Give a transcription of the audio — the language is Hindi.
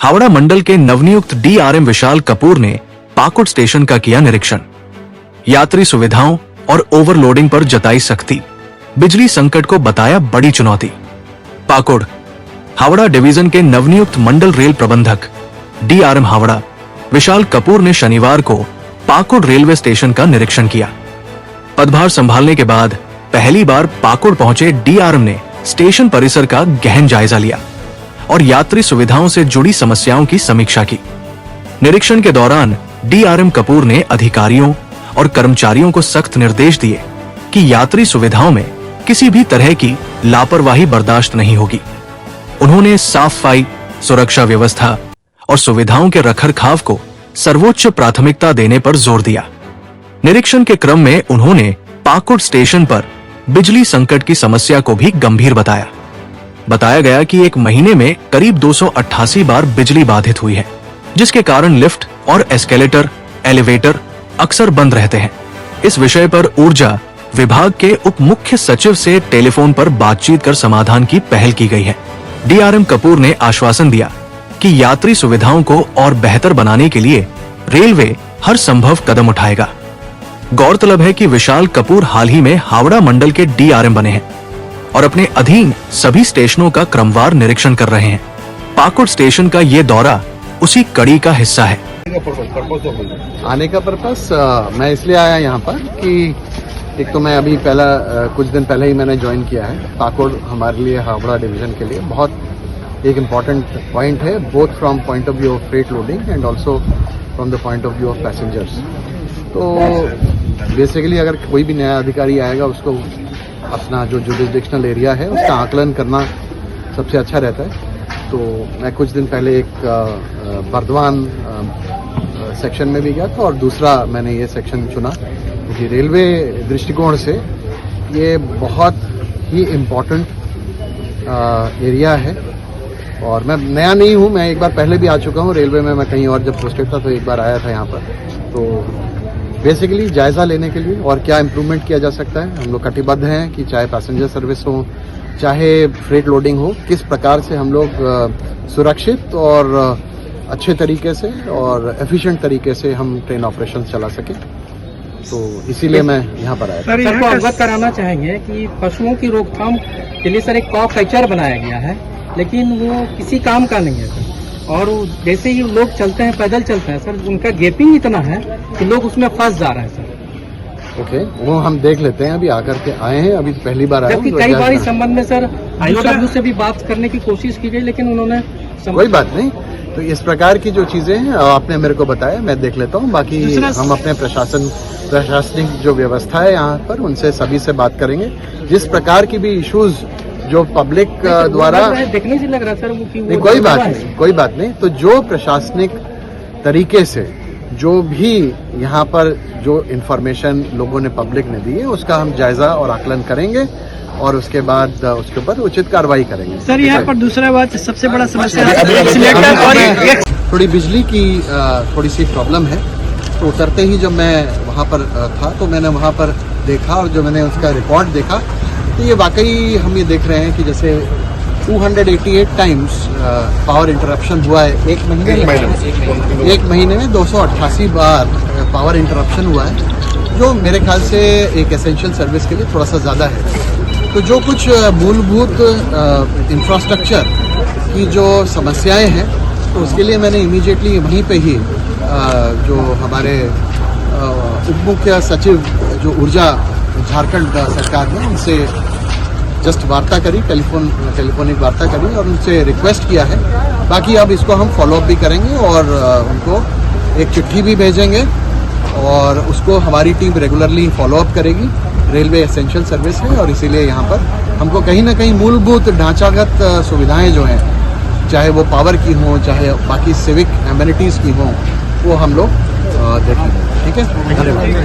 हावड़ा मंडल के नवनियुक्त डीआरएम विशाल कपूर ने पाकुड़ स्टेशन का किया निरीक्षण। यात्री सुविधाओं और ओवरलोडिंग पर जताई सख्ती, बिजली संकट को बताया बड़ी चुनौती। पाकुड़ हावड़ा डिवीजन के नवनियुक्त मंडल रेल प्रबंधक डीआरएम हावड़ा विशाल कपूर ने शनिवार को पाकुड़ रेलवे स्टेशन का निरीक्षण किया। पदभार संभालने के बाद पहली बार पाकुड़ पहुंचे डीआरएम ने स्टेशन परिसर का गहन जायजा लिया और यात्री सुविधाओं से जुड़ी समस्याओं की समीक्षा की। निरीक्षण के दौरान डीआरएम कपूर ने अधिकारियों और कर्मचारियों को सख्त निर्देश दिए कि यात्री सुविधाओं में किसी भी तरह की लापरवाही बर्दाश्त नहीं होगी। उन्होंने साफ सफाई, सुरक्षा व्यवस्था और सुविधाओं के रखरखाव को सर्वोच्च प्राथमिकता देने पर जोर दिया। निरीक्षण के क्रम में उन्होंने पाकुड़ स्टेशन पर बिजली संकट की समस्या को भी गंभीर बताया गया कि एक महीने में करीब 288 बार बिजली बाधित हुई है, जिसके कारण लिफ्ट और एस्केलेटर, एलिवेटर अक्सर बंद रहते हैं। इस विषय पर ऊर्जा विभाग के उप मुख्य सचिव से टेलीफोन पर बातचीत कर समाधान की पहल की गई है। डीआरएम कपूर ने आश्वासन दिया कि यात्री सुविधाओं को और बेहतर बनाने के लिए रेलवे हर संभव कदम उठाएगा। गौरतलब है कि विशाल कपूर हाल ही में हावड़ा मंडल के डीआरएम बने हैं और अपने अधीन सभी स्टेशनों का क्रमवार निरीक्षण कर रहे हैं। पाकुड़ स्टेशन का ये दौरा उसी कड़ी का हिस्सा है। आने का पर्पस मैं इसलिए आया यहाँ पर कि एक तो मैं अभी कुछ दिन पहले ही मैंने ज्वाइन किया है। पाकुड़ हमारे लिए हावड़ा डिवीजन के लिए बहुत एक इम्पॉर्टेंट पॉइंट है, both from point of view of freight loading and also from the point of view of passengers. तो बेसिकली अगर कोई भी नया अधिकारी आएगा उसको अपना जो जुरिसडिक्शनल एरिया है उसका आकलन करना सबसे अच्छा रहता है। तो मैं कुछ दिन पहले एक बर्दवान सेक्शन में भी गया था और दूसरा मैंने ये सेक्शन चुना क्योंकि रेलवे दृष्टिकोण से ये बहुत ही इम्पोर्टेंट एरिया है। और मैं नया नहीं हूँ, मैं एक बार पहले भी आ चुका हूँ रेलवे में। मैं कहीं और जब पोस्टेड था तो एक बार आया था यहाँ पर। तो बेसिकली जायजा लेने के लिए और क्या इम्प्रूवमेंट किया जा सकता है, हम लोग कटिबद्ध हैं कि चाहे पैसेंजर सर्विस हो चाहे फ्रेट लोडिंग हो, किस प्रकार से हम लोग सुरक्षित और अच्छे तरीके से और एफिशिएंट तरीके से हम ट्रेन ऑपरेशन चला सके। तो इसीलिए मैं यहाँ पर आया। सर को अवगत कराना चाहेंगे कि पशुओं की रोकथाम के लिए सर एक कॉ कल्चर बनाया गया है, लेकिन वो किसी काम का नहीं है सर। और जैसे ही लोग चलते हैं, पैदल चलते हैं सर, उनका गैपिंग इतना है कि लोग उसमें फंस जा रहे हैं सर। ओके, वो हम देख लेते हैं। अभी आकर के आए हैं, अभी पहली बार आए। जबकि कई बार इस संबंध में सर IOW से भी बात करने की कोशिश की गई, लेकिन उन्होंने कोई बात नहीं। तो इस प्रकार की जो चीजें हैं आपने मेरे को बताया, मैं देख लेता हूँ। बाकी हम अपने प्रशासनिक जो व्यवस्था है यहाँ पर उनसे सभी से बात करेंगे। जिस प्रकार की भी इश्यूज जो पब्लिक द्वारा देखने से लग रहा है सर नहीं, कोई बात नहीं। तो जो प्रशासनिक तरीके से जो भी यहाँ पर जो इन्फॉर्मेशन लोगों ने पब्लिक ने दी है उसका हम जायजा और आकलन करेंगे और उसके बाद उसके ऊपर उचित कार्रवाई करेंगे। सर यहाँ पर दूसरा बात सबसे बड़ा समस्या थोड़ी बिजली की थोड़ी सी प्रॉब्लम है। तो उतरते ही जब मैं वहाँ पर था तो मैंने वहाँ पर देखा और जो मैंने उसका रिकॉर्ड देखा तो ये वाकई हम ये देख रहे हैं कि जैसे 288 टाइम्स पावर इंटरप्शन हुआ है एक महीने में 288 बार पावर इंटरप्शन हुआ है, जो मेरे ख्याल से एक एसेंशियल सर्विस के लिए थोड़ा सा ज़्यादा है। तो जो कुछ मूलभूत इंफ्रास्ट्रक्चर की जो समस्याएं हैं तो उसके लिए मैंने इमीडिएटली वहीं पे ही जो हमारे उप मुख्य सचिव जो ऊर्जा झारखंड सरकार ने उनसे जस्ट वार्ता करी, टेलीफोनिक वार्ता करी और उनसे रिक्वेस्ट किया है। बाकी अब इसको हम फॉलोअप भी करेंगे और उनको एक चिट्ठी भी भेजेंगे और उसको हमारी टीम रेगुलरली फॉलोअप करेगी। रेलवे एसेंशियल सर्विस है और इसीलिए यहाँ पर हमको कहीं ना कहीं मूलभूत ढांचागत सुविधाएं जो हैं, चाहे वो पावर की हो चाहे बाकी सिविक एमिनिटीज़ की हो, वो हम लोग देखेंगे। ठीक है, धन्यवाद।